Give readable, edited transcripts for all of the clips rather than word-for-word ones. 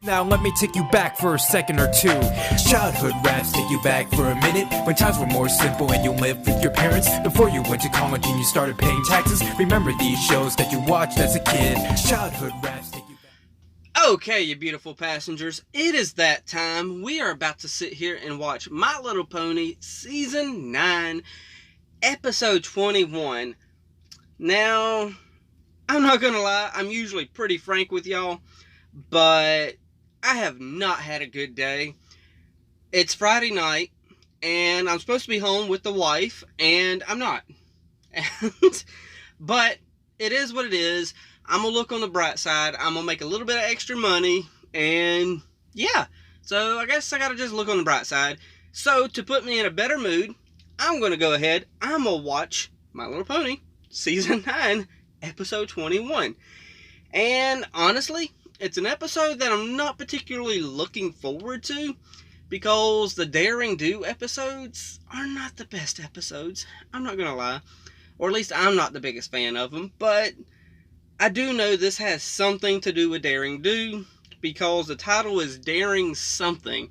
Now let me take you back for a second or two. Childhood raps take you back for a minute, when times were more simple and you lived with your parents before you went to college and you started paying taxes. Remember these shows that you watched as a kid. Childhood raps take you back. Okay, you beautiful passengers, it is that time. We are about to sit here and watch My Little Pony Season 9, Episode 21. Now, I'm not gonna lie, I'm usually pretty frank with y'all, but I have not had a good day. It's Friday night, and I'm supposed to be home with the wife, and I'm not. But it is what it is. I'm going to look on the bright side. I'm going to make a little bit of extra money, and yeah. So I guess I got to just look on the bright side. So to put me in a better mood, I'm going to go ahead. I'm going to watch My Little Pony Season 9, Episode 21. And honestly, it's an episode that I'm not particularly looking forward to, because the Daring Do episodes are not the best episodes. I'm not going to lie. Or at least I'm not the biggest fan of them. But I do know this has something to do with Daring Do, because the title is Daring Something.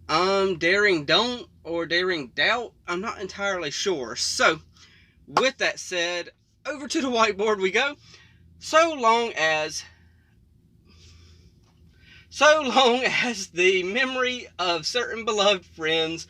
Daring Don't or Daring Doubt? I'm not entirely sure. So, with that said, over to the whiteboard we go. So long as the memory of certain beloved friends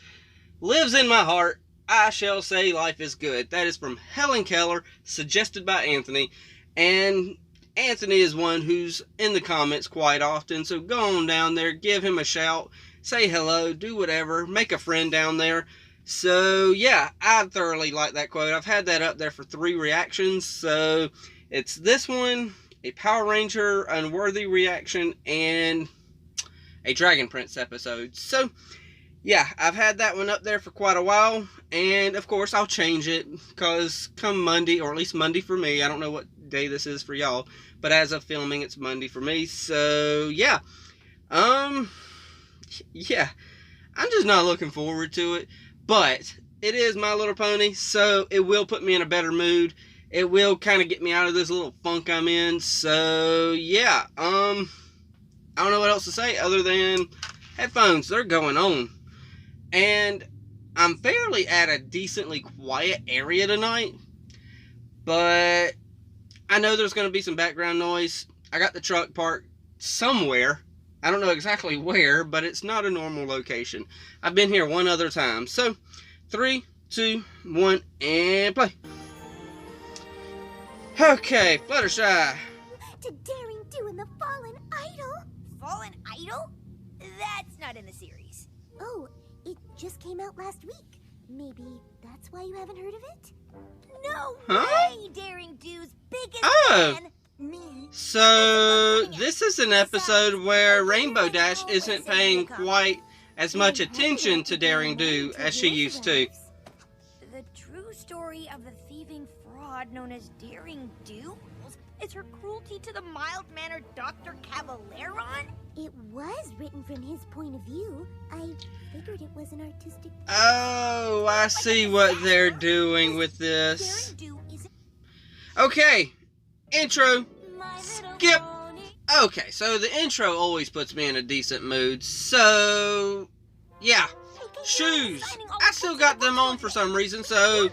lives in my heart, I shall say life is good. That is from Helen Keller, suggested by Anthony. And Anthony is one who's in the comments quite often, so go on down there, give him a shout, say hello, do whatever, make a friend down there. So yeah, I thoroughly like that quote. I've had that up there for 3 reactions, so it's this one, a Power Ranger Unworthy reaction, and a Dragon Prince episode. So, yeah, I've had that one up there for quite a while, and of course I'll change it, because come Monday, or at least Monday for me, I don't know what day this is for y'all, but as of filming, it's Monday for me, so, yeah. Yeah, I'm just not looking forward to it, but it is My Little Pony, so it will put me in a better mood. It will kind of get me out of this little funk I'm in. So, yeah. I don't know what else to say other than headphones. They're going on. And I'm fairly at a decently quiet area tonight. But I know there's going to be some background noise. I got the truck parked somewhere. I don't know exactly where, but it's not a normal location. I've been here one other time. So, 3, 2, 1, and play. Okay, Fluttershy. To Daring Do in the Fallen Idol. Fallen Idol? That's not in the series. Oh, it just came out last week. Maybe that's why you haven't heard of it? No way! Daring Do's biggest fan, me. So, this is an episode where Rainbow Dash isn't paying quite as much attention to Daring Do as she used to. The true story of the thieving fraud known as Daring Do is her cruelty to the mild-mannered Dr. Cavalleron? It was written from his point of view. I figured it was an artistic... Oh, I see what they're doing with this. Okay, intro, skip. Okay, so the intro always puts me in a decent mood, so yeah. Shoes, I still got them on for some reason, so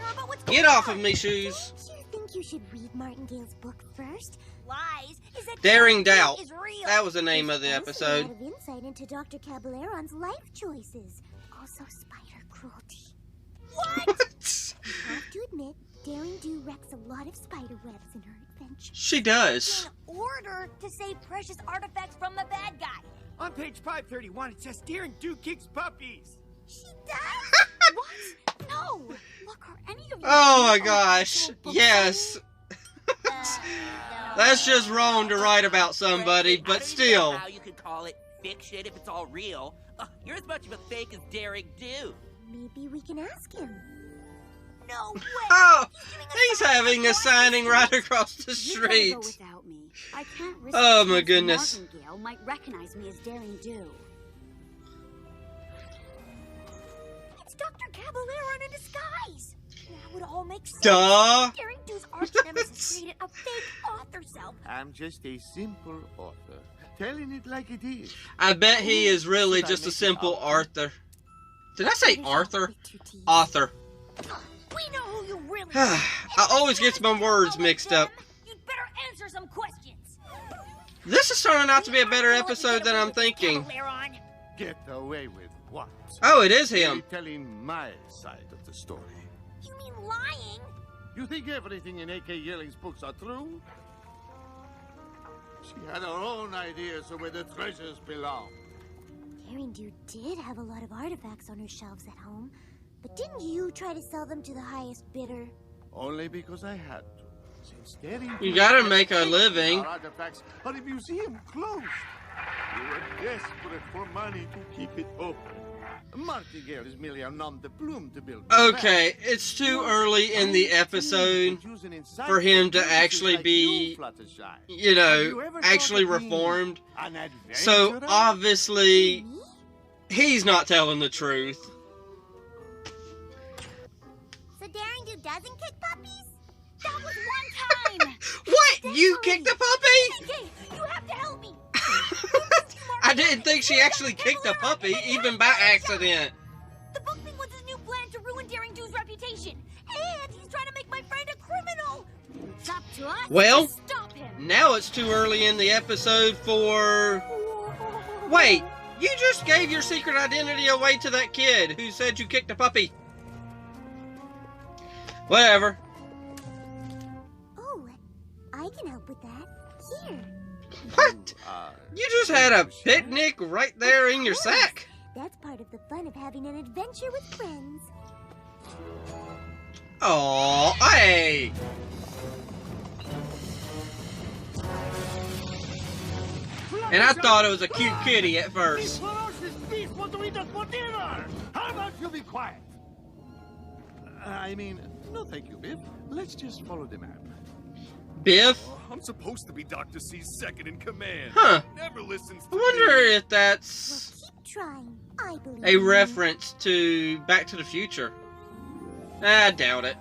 get off of me, shoes. Do you think you should read Martingale's book first? Lies. Is that Daring Doubt. is real? That was the name of the episode. A lot of insight into Dr. Caballeron's life choices. Also spider cruelty. What? I have to admit, Daring Do wrecks a lot of spider webs in her adventures. She does. In order to save precious artifacts from the bad guy. On page 531, it says Daring Do kicks puppies. She does? What? No. Look, are any of you... Oh my gosh, yes. That's just wrong to write about somebody, but still. How you could call it fiction if it's all real. You're as much of a fake as Daring Do. Maybe we can ask him. No way. Oh, he's having a signing right across the street. You go without me. I can't risk Oh the my chance goodness. Martingale might recognize me as Daring Do. It's Dr. Caballeron in disguise. Now it all makes sense. Duh. Daring Do's arch nemesis created a fake author self. I'm just a simple author. telling it like it is. I bet he is really just a simple Arthur. Did I say Arthur? Author. We know who you really I always get my words mixed up. You'd better answer some questions. This is turning out to be a better episode than I'm thinking. Get away with what? Oh, it is him. You're telling my side of the story. You mean lying? You think everything in A.K. Yelling's books are true? She had her own ideas of where the treasures belong. Daring Do did have a lot of artifacts on her shelves at home, but didn't you try to sell them to the highest bidder? Only because I had to. Since Daring You Do gotta had make a taken living. our artifacts, but the museum closed. We were desperate for money to keep it open. Martingale is merely a nom de plume to build. Okay, it's too early in the episode for him to actually be, you know, actually reformed. So obviously, he's not telling the truth. So Daring Do doesn't kick puppies? That was one time. What? You kicked a puppy? Okay, you have to help me. I didn't think she actually kicked a puppy, even by accident. The book thing was his new plan to ruin Daring Do's reputation. And he's trying to make my friend a criminal. It's up to us Well, to stop him. now it's too early in the episode for... Wait, you just gave your secret identity away to that kid who said you kicked a puppy. Whatever. Oh, I can help with that. Here. What? You just had a picnic right there in your sack. That's part of the fun of having an adventure with friends. Oh, hey. And I thought it was a cute kitty at first. ferocious beast want to eat us for dinner! How about you be quiet? I mean, no thank you, Biff. Let's just follow the map. Biff? I'm supposed to be Dr. C's second in command. Huh. Never listens I to wonder me. if that's Keep trying. I believe a in you. reference to Back to the Future. I doubt it.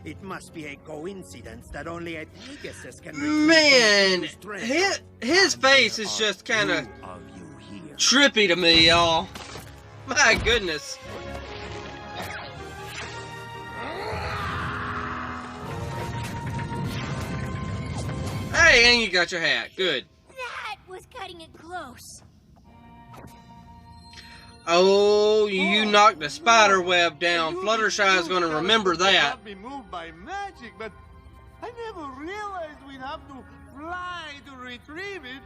It must be a coincidence that only a Pegasus can Man, retrieve treasure. his face is just kind of you here. trippy to me, y'all. My goodness. Hey, and you got your hat. Good. That was cutting it close. Oh, you knocked the spider web down. Fluttershy is going to remember that. Not be moved by magic, but I never realized we'd have to fly to retrieve it.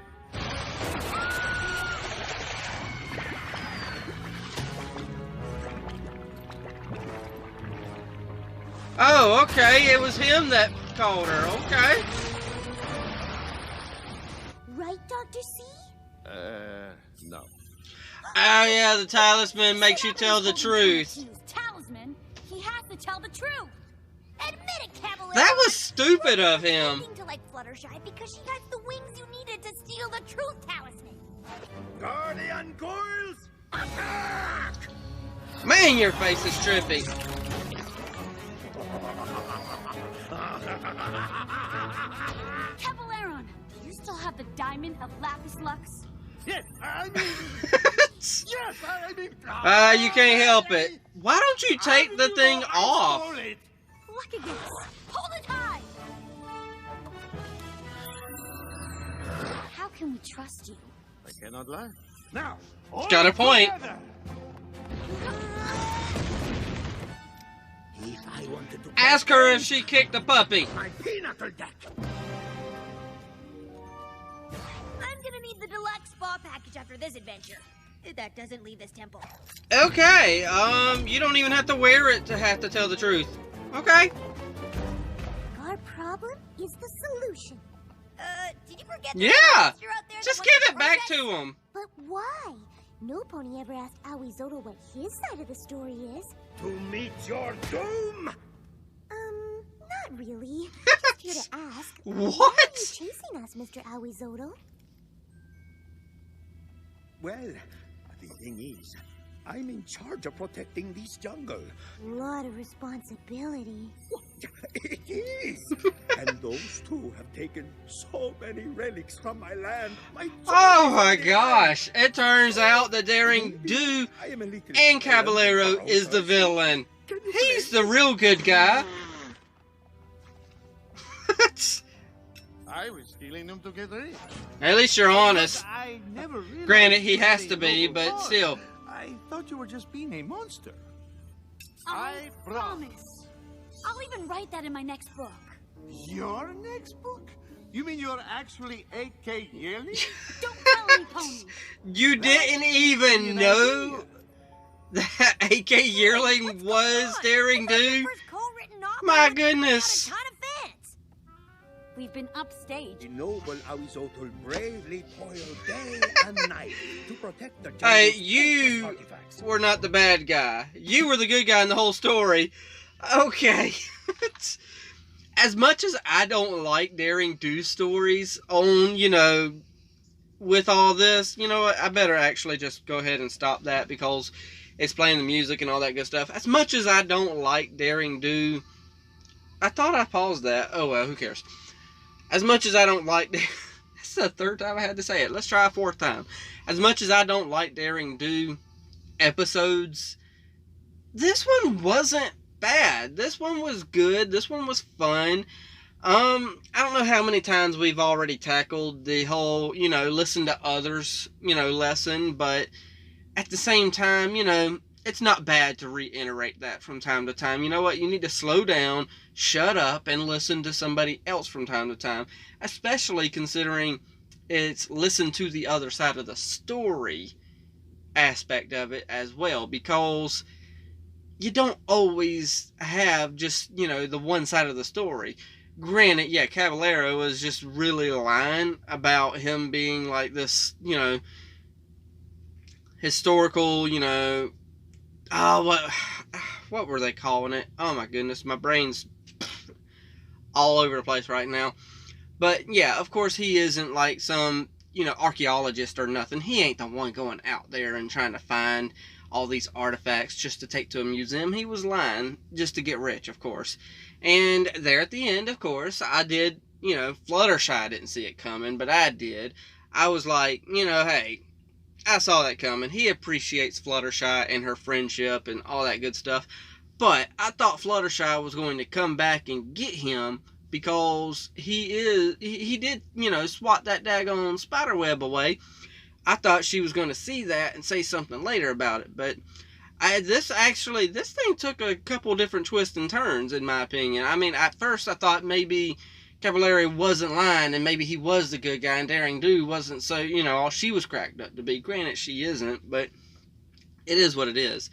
Oh, okay. It was him that called her. Okay. Right, Dr. C? No. Oh, yeah, the talisman makes you tell the truth. Talisman? He has to tell the truth. Admit it, Cavalier. That was stupid of him. To like Fluttershy because she has the wings you needed to steal the truth talisman. Guardian coils, attack! Man, your face is trippy. Caballeron, do you still have the diamond of Lapis Lux? Yes, I mean... yes, I mean... You can't help it. Why don't you take the thing off? Look at this. Hold it high. How can we trust you? I cannot lie. Now, all Got a point. together. If I wanted to Ask her if she kicked the puppy. my pinnacle deck. I'm gonna need the deluxe spa package after this adventure. If that doesn't leave this temple. Okay, you don't even have to wear it to have to tell the truth. Okay. Our problem is the solution. Did you forget Yeah. monster out there that Just wants give the it back princess? to him. But why? No pony ever asked Aoizotl what his side of the story is. To meet your doom. Not really. Just here to ask. Why are What? you chasing us, Mr. Aoizotl? Well, the thing is, I'm in charge of protecting this jungle. Lot of responsibility. Wh- It is. And those two have taken so many relics from my land. Oh my gosh. It turns out the Daring Do and Caballero is the villain. He's the real good guy. I was stealing them to get rich. At least you're honest. I never realized. Granted, he has you to were be, a but boss. still. I thought you were just being a monster. I promise. I'll even write that in my next book. Your next book? You mean you're actually A.K. Yearly? Don't tell me, Pony. You didn't even know that A.K. Yearling was Daring Do? My goodness. We've been upstage. The noble Awizotl bravely toiled day and night to protect the Hey, jungle's you precious artifacts. were not the bad guy. You were the good guy in the whole story. Okay. As much as I don't like Daring Do stories on, you know, with all this, you know what, I better actually just go ahead and stop that because it's playing the music and all that good stuff. As much as I don't like Daring Do, I thought I paused that. Oh well, who cares? As much as I don't like... That's the third time I had to say it. Let's try a fourth time. As much as I don't like Daring Do episodes, this one wasn't bad. This one was good. This one was fun. I don't know how many times we've already tackled the whole, you know, listen to others, you know, lesson, but at the same time, you know, it's not bad to reiterate that from time to time. You know what? You need to slow down, shut up, and listen to somebody else from time to time. Especially considering it's listen to the other side of the story aspect of it as well. Because you don't always have just, you know, the one side of the story. Granted, yeah, Caballero was just really lying about him being like this, you know, historical, you know... what were they calling it? Oh my goodness, my brain's all over the place right now. But yeah, of course he isn't like some, you know, archaeologist or nothing. He ain't the one going out there and trying to find all these artifacts just to take to a museum. He was lying just to get rich, of course. And there at the end, of course, I did, you know, Fluttershy didn't see it coming, but I did. I was like, you know, hey, I saw that coming. He appreciates Fluttershy and her friendship and all that good stuff. But I thought Fluttershy was going to come back and get him because he did, you know, swat that daggone spiderweb away. I thought she was going to see that and say something later about it. But this thing took a couple different twists and turns, in my opinion. I mean, at first I thought maybe Caballero wasn't lying, and maybe he was the good guy, and Daring Do wasn't so, you know, all she was cracked up to be. Granted, she isn't, but it is what it is.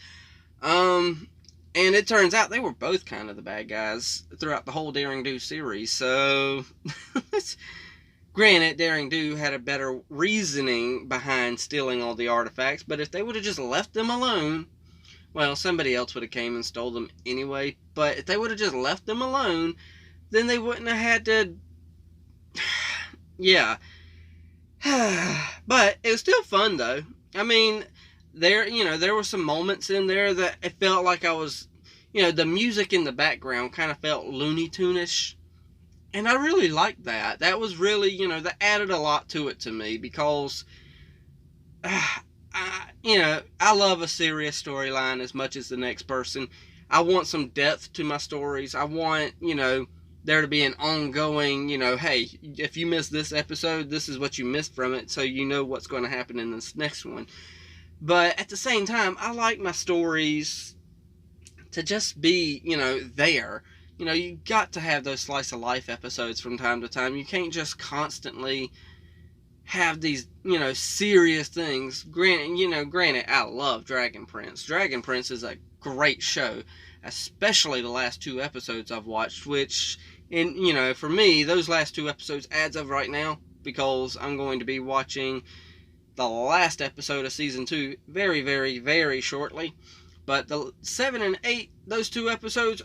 And it turns out they were both kind of the bad guys throughout the whole Daring Do series, so... Granted, Daring Do had a better reasoning behind stealing all the artifacts, but if they would have just left them alone, well, somebody else would have came and stole them anyway, but if they would have just left them alone, then they wouldn't have had to... Yeah. But it was still fun, though. I mean, there were some moments in there that it felt like I was... You know, the music in the background kind of felt Looney Tune-ish. And I really liked that. That was really, you know, that added a lot to it to me because... I love a serious storyline as much as the next person. I want some depth to my stories. I want, you know, there to be an ongoing, you know, hey, if you missed this episode, this is what you missed from it, so you know what's going to happen in this next one. But at the same time, I like my stories to just be, you know, there. You know, you got to have those slice of life episodes from time to time. You can't just constantly have these, you know, serious things. Granted, I love Dragon Prince. Dragon Prince is a great show, especially the last 2 episodes I've watched, which, you know, for me, those last 2 episodes adds up right now, because I'm going to be watching the last episode of Season 2 very, very, very shortly. But the 7 and 8, those 2 episodes,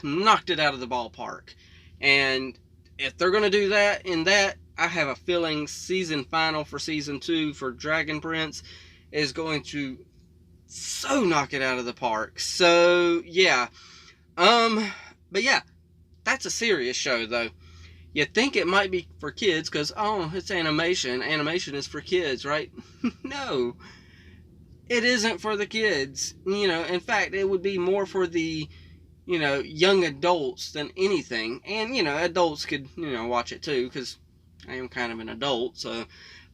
knocked it out of the ballpark. And if they're going to do that in that, I have a feeling season final for Season 2 for Dragon Prince is going to so knock it out of the park. So, yeah. But yeah, that's a serious show, though. You think it might be for kids because, oh, it's animation. Animation is for kids, right? No, it isn't for the kids. You know, in fact, it would be more for the, you know, young adults than anything. And, you know, adults could, you know, watch it too because I am kind of an adult, so.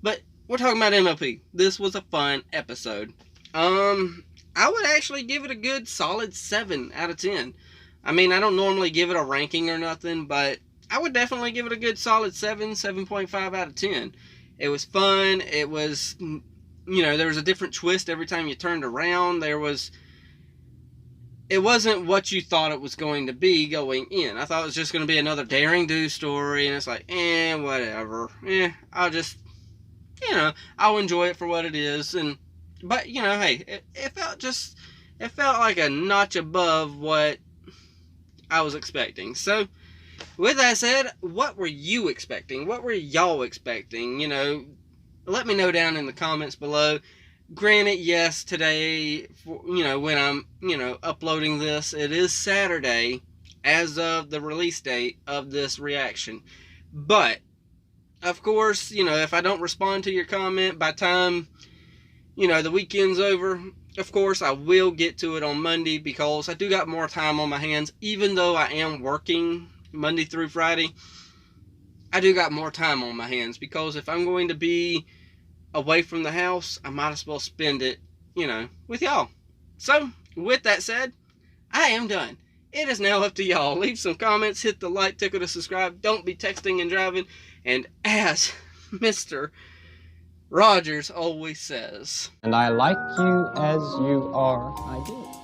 But we're talking about MLP. This was a fun episode. I would actually give it a good solid 7 out of 10. I mean, I don't normally give it a ranking or nothing, but I would definitely give it a good solid 7, 7.5 out of 10. It was fun. It was, you know, there was a different twist every time you turned around. It wasn't what you thought it was going to be going in. I thought it was just going to be another Daring Do story, and it's like, whatever. I'll just, you know, I'll enjoy it for what it is. But, you know, hey, it felt like a notch above what I was expecting. So, with that said, what were you expecting? What were y'all expecting? You know, let me know down in the comments below. Granted, yes, today, you know, when I'm, you know, uploading this, it is Saturday as of the release date of this reaction. But, of course, you know, if I don't respond to your comment by time, you know, the weekend's over, of course, I will get to it on Monday because I do got more time on my hands. Even though I am working Monday through Friday, I do got more time on my hands because if I'm going to be away from the house, I might as well spend it, you know, with y'all. So, with that said, I am done. It is now up to y'all. Leave some comments, hit the like, tickle to subscribe. Don't be texting and driving. And as Mr. Rogers always says, and I like you as you are, I do.